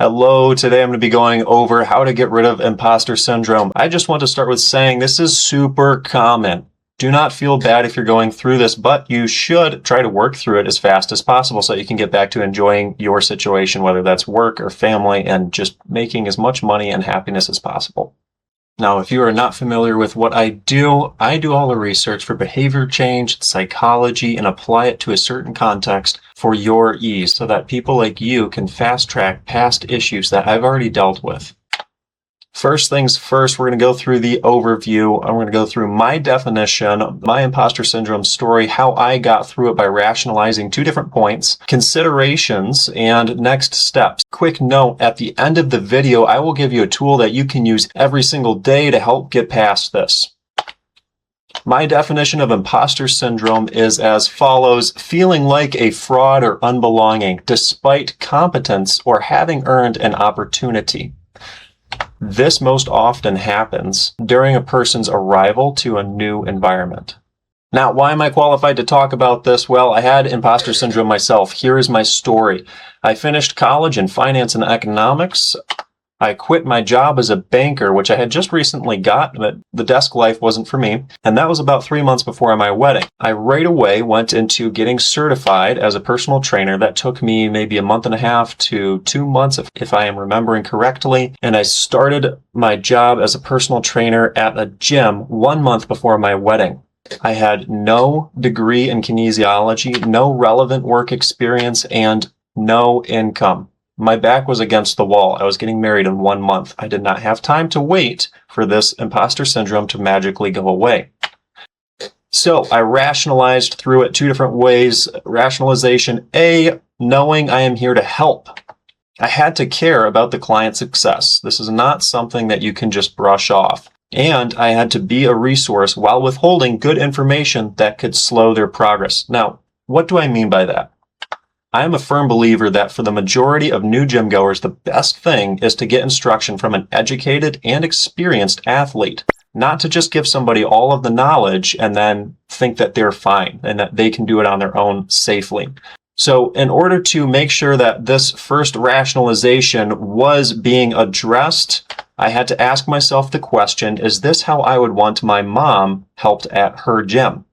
Hello, today I'm going to be going over how to get rid of imposter syndrome. I just want to start with saying this is super common. Do not feel bad if you're going through this, but you should try to work through it as fast as possible so you can get back to enjoying your situation, whether that's work or family, and just making as much money and happiness as possible. Now, if you are not familiar with what I do all the research for behavior change, psychology, and apply it to a certain context for your ease so that people like you can fast track past issues that I've already dealt with. First things first, we're going to go through the overview. I'm going to go through my definition, my imposter syndrome story, how I got through it by rationalizing 2 different points, considerations, and next steps. Quick note, at the end of the video, I will give you a tool that you can use every single day to help get past this. My definition of imposter syndrome is as follows: feeling like a fraud or unbelonging, despite competence or having earned an opportunity. This most often happens during a person's arrival to a new environment. Now, why am I qualified to talk about this? Well, I had imposter syndrome myself. Here is my story. I finished college in finance and economics. I quit my job as a banker, which I had just recently got, but the desk life wasn't for me. And that was about 3 months before my wedding. I right away went into getting certified as a personal trainer. That took me maybe a month and a half to 2 months, if I am remembering correctly. And I started my job as a personal trainer at a gym 1 month before my wedding. I had no degree in kinesiology, no relevant work experience, and no income. My back was against the wall. I was getting married in 1 month. I did not have time to wait for this imposter syndrome to magically go away. So I rationalized through it 2 different ways. Rationalization A, knowing I am here to help. I had to care about the client's success. This is not something that you can just brush off. And I had to be a resource while withholding good information that could slow their progress. Now, what do I mean by that? I am a firm believer that for the majority of new gym goers, the best thing is to get instruction from an educated and experienced athlete, not to just give somebody all of the knowledge and then think that they're fine and that they can do it on their own safely. So in order to make sure that this first rationalization was being addressed, I had to ask myself the question, is this how I would want my mom helped at her gym?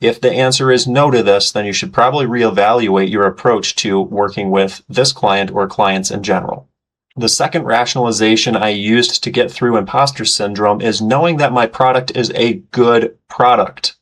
If the answer is no to this, then you should probably reevaluate your approach to working with this client or clients in general. The second rationalization I used to get through imposter syndrome is knowing that my product is a good product.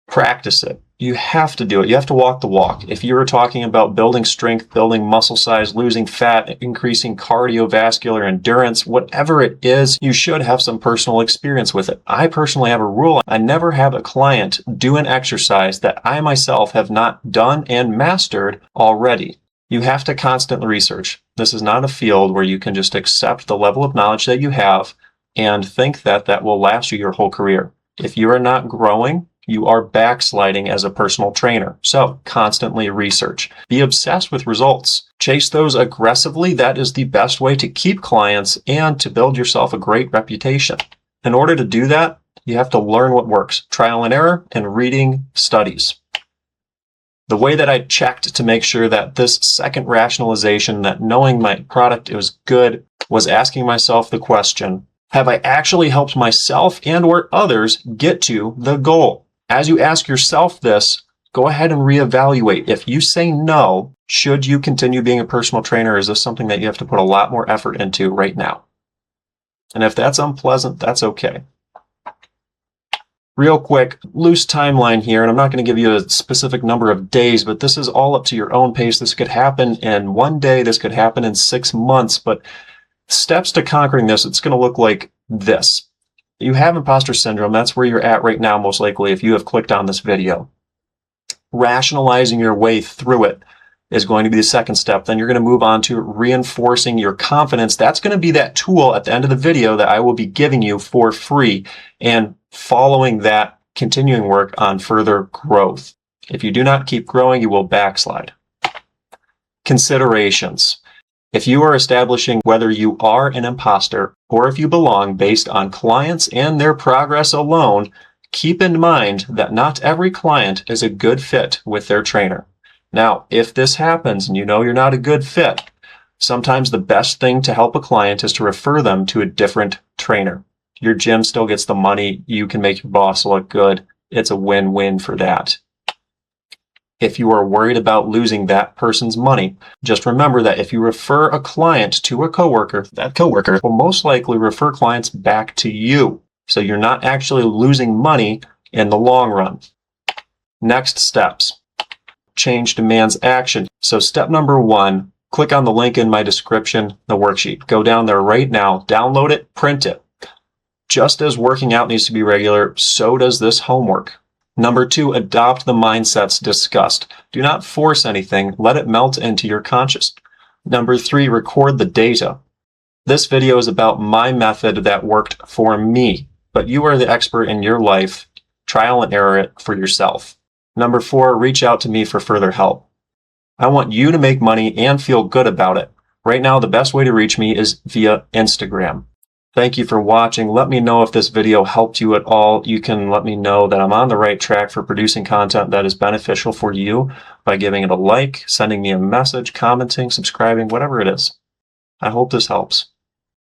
Practice it. You have to do it. You have to walk the walk. If you were talking about building strength, building muscle size, losing fat, increasing cardiovascular endurance, whatever it is, you should have some personal experience with it. I personally have a rule. I never have a client do an exercise that I myself have not done and mastered already. You have to constantly research. This is not a field where you can just accept the level of knowledge that you have and think that that will last you your whole career. If you are not growing, you are backsliding as a personal trainer. So constantly research. Be obsessed with results. Chase those aggressively. That is the best way to keep clients and to build yourself a great reputation. In order to do that, you have to learn what works. Trial and error and reading studies. The way that I checked to make sure that this second rationalization, that knowing my product was good, was asking myself the question, have I actually helped myself and or others get to the goal? As you ask yourself this, go ahead and reevaluate. If you say no, should you continue being a personal trainer? Is this something that you have to put a lot more effort into right now? And if that's unpleasant, that's okay. Real quick, loose timeline here, and I'm not going to give you a specific number of days, but this is all up to your own pace. This could happen in 1 day. This could happen in 6 months, but steps to conquering this, it's going to look like this. You have imposter syndrome. That's where you're at right now, most likely, if you have clicked on this video. Rationalizing your way through it is going to be the second step. Then you're going to move on to reinforcing your confidence. That's going to be that tool at the end of the video that I will be giving you for free, and following that, continuing work on further growth. If you do not keep growing, you will backslide. Considerations. If you are establishing whether you are an imposter or if you belong based on clients and their progress alone, keep in mind that not every client is a good fit with their trainer. Now, if this happens and you know you're not a good fit, Sometimes the best thing to help a client is to refer them to a different trainer. Your gym still gets the money. You can make your boss look good. It's a win-win for that. If you are worried about losing that person's money, just remember that if you refer a client to a coworker, that coworker will most likely refer clients back to you. So you're not actually losing money in the long run. Next steps. Change demands action. So step number 1, click on the link in my description, the worksheet. Go down there right now, download it, print it. Just as working out needs to be regular, so does this homework. Number 2, adopt the mindsets discussed. Do not force anything. Let it melt into your conscious. Number 3, record the data. This video is about my method that worked for me, but you are the expert in your life. Trial and error it for yourself. Number 4, reach out to me for further help. I want you to make money and feel good about it. Right now, the best way to reach me is via Instagram. Thank you for watching. Let me know if this video helped you at all. You can let me know that I'm on the right track for producing content that is beneficial for you by giving it a like, sending me a message, commenting, subscribing, whatever it is. I hope this helps.